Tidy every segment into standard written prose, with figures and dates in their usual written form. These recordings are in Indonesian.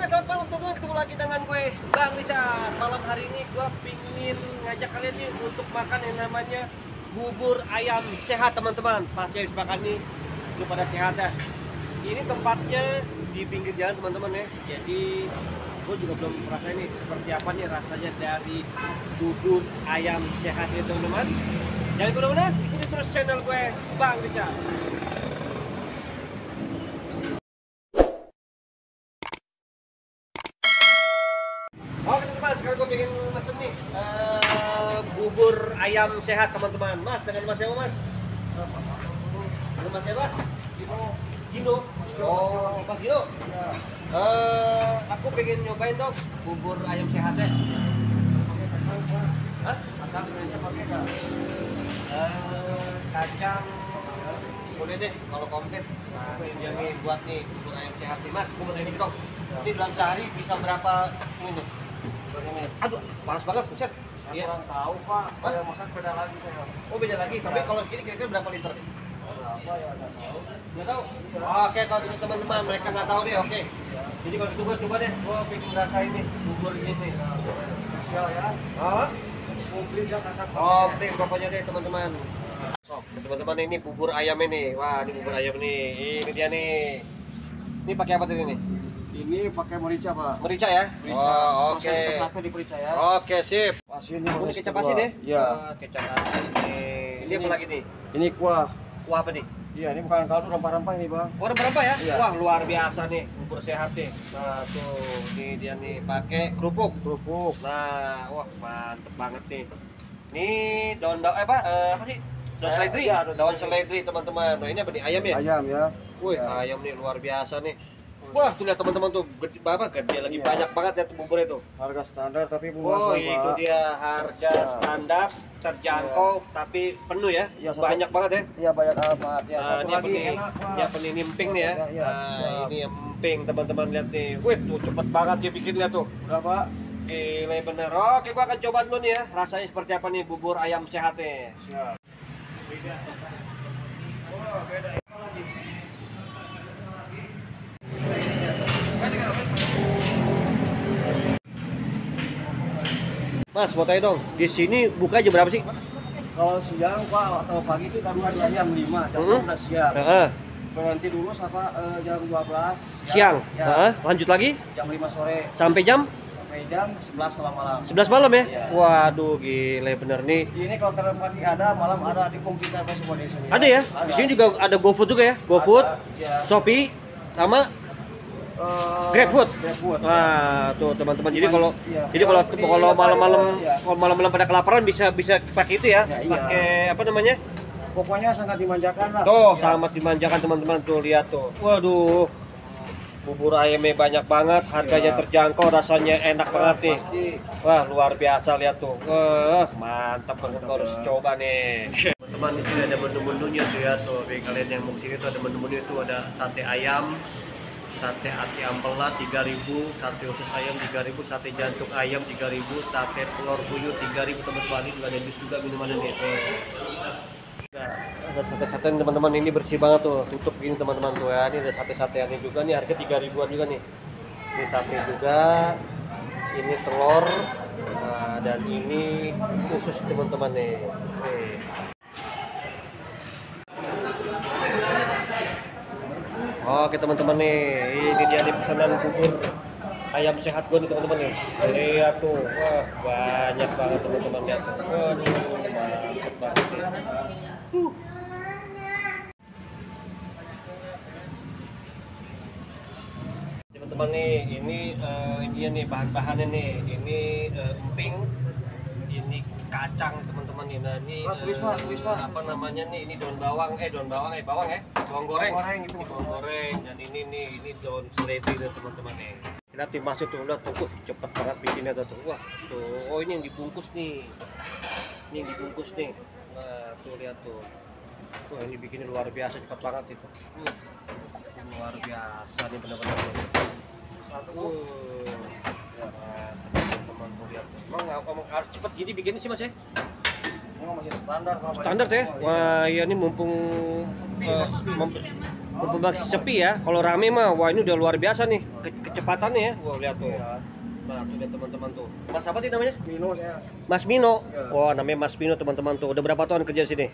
Oke, selamat malam teman-teman, ketemu lagi dengan gue Bang Richard. Malam hari ini gue pingin ngajak kalian nih untuk makan yang namanya bubur ayam sehat teman-teman. Pasti habis makan nih, lu pada sehat ya. Ini tempatnya di pinggir jalan teman-teman ya. Jadi gue juga belum merasain nih seperti apa nih rasanya dari bubur ayam sehat ini teman-teman. Jangan kemana-mana, ikuti terus channel gue Bang Richard. Oke teman-teman, sekarang gue pengen pesen nih bubur ayam sehat teman-teman. Mas, dengan mas siapa mas? Dengan mas siapa? Gino. Oh, Mas Gino. Aku pengen nyobain dong bubur ayam sehatnya. Hah? Kacang sebenarnya pakai nggak? Kacang boleh deh kalau komplit. Nah, ini dia nih buat nih bubur ayam sehat nih mas. Aku mau tanya dong. Ini dalam sehari bisa berapa ini nih? Aduh, panas banget, buset. Saya kurang tahu pak. Saya masak beda lagi saya. Oh beda lagi, tapi kalau gini kira-kira berapa liter nih? Berapa ya nggak tahu. Nggak tahu? Oke, kalau itu teman-teman mereka nggak tahu deh, oke. Jadi kalau gitu gue coba deh, gue pengen ngerasain nih bubur ini nih. Spesial ya. Hah? Komplit ya kacang. Oke, pokoknya deh teman-teman. Teman-teman ini bubur ayam ini. Wah, ini bubur ayam nih. Ini dia nih. Ini pakai apa tadi nih? Ini pakai merica pak. Merica ya? Merica. Oh, oke. Proses ke-1 di merica ya. Oke, sip. Asin Oh, ini kecap asin ya? Iya. Kecap asin nih. Ini apa lagi nih? Ini kuah. Kuah apa nih? Iya, ini bukan kaldu, rempah-rempah ini bang. Oh, rempah ya? Iya. Wah, luar biasa nih, bubur sehat nih. Nah, tuh, ini dia nih, pakai kerupuk. Kerupuk. Nah, wah, mantep banget nih. Nih, apa sih? Daun seledri. Iya, Daun seledri, teman-teman. Nah, ini apa nih? Ayam ya? Ayam ya. Wih, Ya. ayam nih luar biasa nih. Wah, tuh lihat teman-teman tuh, gede lagi Iya. banyak banget ya tuh bubur itu. Harga standar tapi Oh, memuaskan itu pak. dia harga Ya. standar, terjangkau, tapi penuh ya. Iya, satu- Banyak banget ya. Iya banyak amat ya. Nah, Satu ini lagi apa nih? enak pak. Ya penih nimping nih ya. Iya, Nah, siap. ini emping teman-teman lihat nih. Wih, tuh cepet banget dia bikin lihat tuh. Berapa? Gila bener. Oke, gua akan coba dulu nih ya. Rasanya seperti apa nih bubur ayam sehat nih. Siap. Oh, beda. Mas, mau tanya dong, di sini buka jam berapa sih? Kalau siang pak atau pagi itu taruhan jam 5, jam Hmm. 6 udah siap. Heeh. Berhenti dulu sampai jam 12 Siang. Ya, Heeh. Lanjut lagi jam 5 sore sampai jam sampai jam 11 malam. 11 malam ya? Iya. Waduh, gile bener nih. Ini kalau terang pagi ada, malam ada di komputer apa semua di sini. Ada ya? Di sini juga ada GoFood juga ya? GoFood, Ya. Shopee, sama GrabFood. GrabFood. Wah, tuh teman-teman. Jadi kalau Iya. jadi kalau Di kalau depan malam-malam itu, iya. kalau malam-malam pada kelaparan bisa pakai itu ya. Ya, iya. Pakai apa namanya? Pokoknya sangat dimanjakan lah. Tuh, Ya. sangat dimanjakan teman-teman tuh, lihat tuh. Waduh. Bubur ayamnya banyak banget, harganya Iya. terjangkau, rasanya enak banget nih. Pasti. Wah, luar biasa lihat tuh. Wah, mantap banget, harus coba nih. Teman-teman, di sini ada menu-menunya tuh ya tuh. Bagi kalian yang mau kesini tuh ada menu-menu itu, ada sate ayam, sate ati ampela 3.000, sate usus ayam 3.000, sate jantung ayam 3.000, sate telur puyuh 3.000 teman-teman. Ini juga ada jus juga minumannya nih tuh. Nah, ada sate-satean teman-teman, ini bersih banget tuh, tutup ini teman-teman tuh ya. Ini ada sate-sateannya juga nih, harga 3.000-an juga nih. Ini sate juga, ini telur, nah, dan ini usus teman-teman nih. Nih. Oke teman-teman nih, ini dia nih pesanan bubur ayam sehat gue nih teman-teman nih. Lihat tuh, wah banyak banget teman-teman lihat. Waduh, mantep banget nih. Teman-teman nih, ini nih bahan-bahannya nih. Ini emping, ini kacang teman-teman nih. Nah ini Tulis pak. apa namanya nih? Ini bawang bawang goreng. Itu. Ini bawang goreng, dan ini daun seledri tuh teman-teman nih. Kita tim masuk tuh, udah tunggu cepet banget bikinnya tuh. Wah tuh, oh ini yang dibungkus nih. Ini yang dibungkus nih. Nah tuh lihat tuh. Wah ini bikinnya luar biasa, cepat banget itu. Luar biasa nih benar-benar. Satu. Teman-teman tuh lihat. Emang harus cepet gini bikinnya sih mas ya? Ini masih standar. Pak. Standar ya? Wah iya, ini mumpung mumpung masih sepi ya. Kalau rame mah, wah ini udah luar biasa nih kecepatannya ya. Wah lihat tuh. Nah tuh lihat teman-teman tuh. Mas apa sih namanya? Mino saya. Mas Mino. Ya. Wah namanya Mas Mino teman-teman tuh. Udah berapa tahun kerja sini?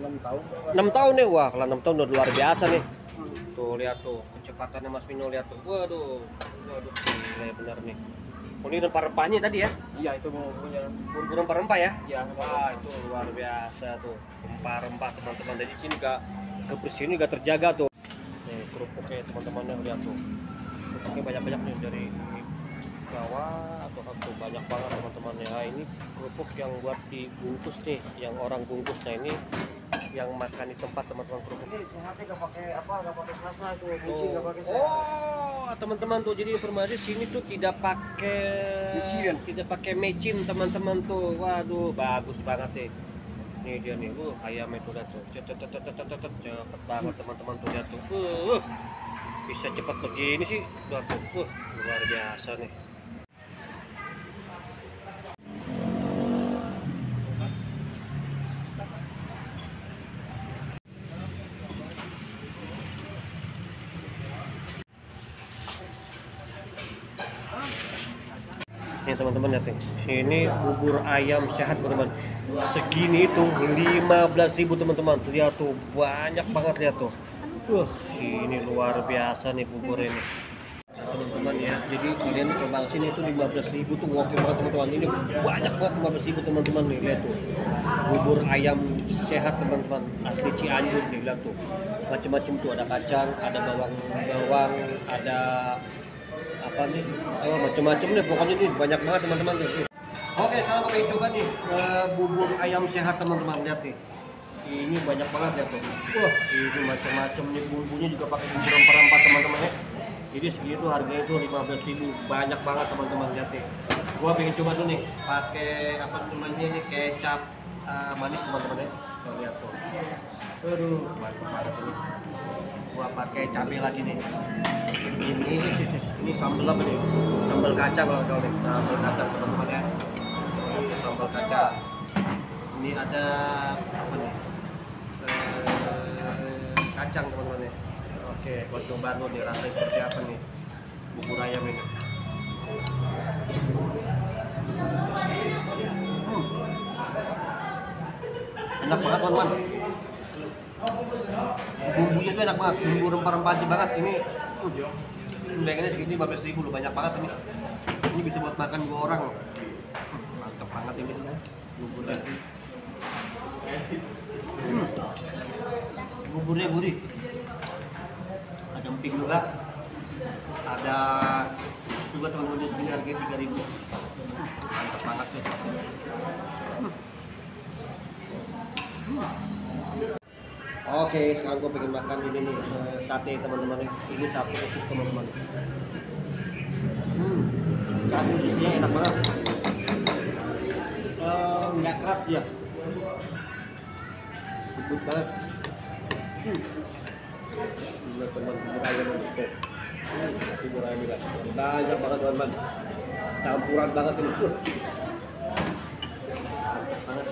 6 tahun. 6 tahun nih. Wah kalau 6 tahun udah luar biasa nih. Tuh lihat tuh kecepatannya Mas Mino, lihat tuh. Waduh. Gila ya benar nih. Oh, ini rempah-rempahnya tadi ya? Iya itu mau punya. Bumbu rempah-rempah ya? Iya. Wah itu luar biasa tuh. Rempah-rempah teman-teman. Dari sini gak kebersihan ini gak terjaga tuh. Nih kerupuknya teman-teman lihat tuh. Kerupuknya banyak-banyak nih dari bawah atau banyak banget teman-teman ya. Ini kerupuk yang buat dibungkus nih, yang orang bungkus. Nah ini yang makan di tempat teman-teman kerupuk. Ini sehatnya gak pakai apa, gak pakai sasa tuh, micin gak pakai sasa. Oh, teman-teman tuh jadi informasi sini tuh tidak pakai Micin. tidak pakai micin teman-teman tuh. Waduh, bagus banget nih. Nih dia nih, ayamnya tuh lihat tuh. Cepet banget teman-teman tuh lihat tuh. Bisa cepat begini sih. Luar biasa nih. Nih teman-teman lihat nih, ini bubur ayam sehat teman-teman. Segini tuh 15.000 teman-teman. Lihat tuh banyak banget lihat tuh. Ini luar biasa nih bubur ini. Teman-teman ya, jadi kalian coba sini itu 15.000 tuh worth it banget teman-teman. Ini banyak banget 15.000 teman-teman nih, lihat tuh. Bubur ayam sehat teman-teman, asli Cianjur nih, lihat tuh. Macam-macam tuh, ada kacang, ada bawang, ada apa nih, macam-macam nih pokoknya nih banyak banget teman-teman tuh. Oke, kalau pengen coba nih bubur ayam sehat teman-teman, lihat nih. Ini banyak banget ya tuh. Ini macam-macam nih, bumbunya juga pakai bumbu rempah-rempah teman-teman ya. Jadi segitu harganya itu 15.000, banyak banget teman-teman, lihat nih. Gua pengen coba dulu nih pakai apa namanya nih, kecap manis teman-teman ya. Tuh, lihat tuh. Aduh, mantap banget ini. Gua pakai cabai lagi nih. Ini sambal apa nih? Sambal kacang kalau kau nih. Sambal kacang teman-teman ya. Sambal kacang. Ini ada apa nih? Kacang teman-teman ya. Oke, gua coba dulu nih rasanya seperti apa nih bubur ayam ini. Enak banget teman-teman. Bumbunya tuh enak banget, bumbu rempah-rempah banget ini. Bayangin segini 15.000 loh, banyak banget ini. Ini bisa buat makan 2 orang. Mantap banget ini bumbunya. Buburnya gurih. Ada emping juga. Ada sus juga teman-teman, segini harganya 3.000. Mantap banget nih. Oke, sekarang gue pengen makan ini nih, sate teman-teman. Ini sate usus teman-teman. Sate ususnya enak banget. Nggak keras dia. Lembut banget. Ini teman bubur ayam itu. Bubur ayam juga. Banyak banget teman-teman. Campuran banget ini. Mantap banget.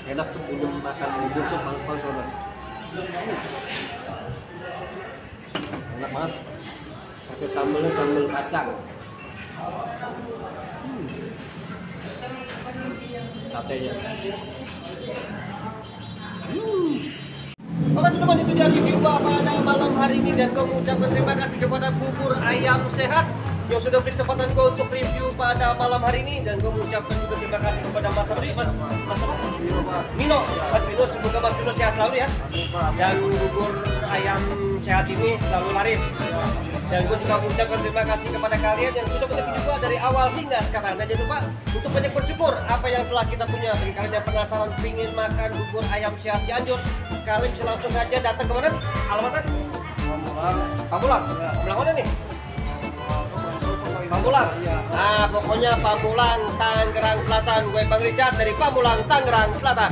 Enak tuh minum makan bubur tuh pang-pang teman. Enak banget. Pakai sambalnya sambal kacang. Satenya. Oke teman-teman, itu dia review pada malam hari ini, dan kau mengucapkan terima kasih kepada bubur ayam sehat yang sudah beri kesempatan kau untuk review pada malam hari ini, dan kau mengucapkan juga terima kasih kepada Mas Abdi, Mas Mino, Mas Mino, semoga Mas Mino sehat selalu ya, dan bubur ayam sehat ini selalu laris. Dan gue juga mengucapkan terima kasih kepada kalian yang sudah menonton video dari awal hingga sekarang. Dan jangan lupa untuk banyak bersyukur apa yang telah kita punya. Dan kalian yang penasaran ingin makan bubur ayam sehat Cianjur, kalian bisa langsung aja datang ke mana? Alamatnya? Pamulang. Pamulang mana nih? Pamulang. Nah, pokoknya Pamulang, Tangerang Selatan. Gue Bang Richard dari Pamulang, Tangerang Selatan.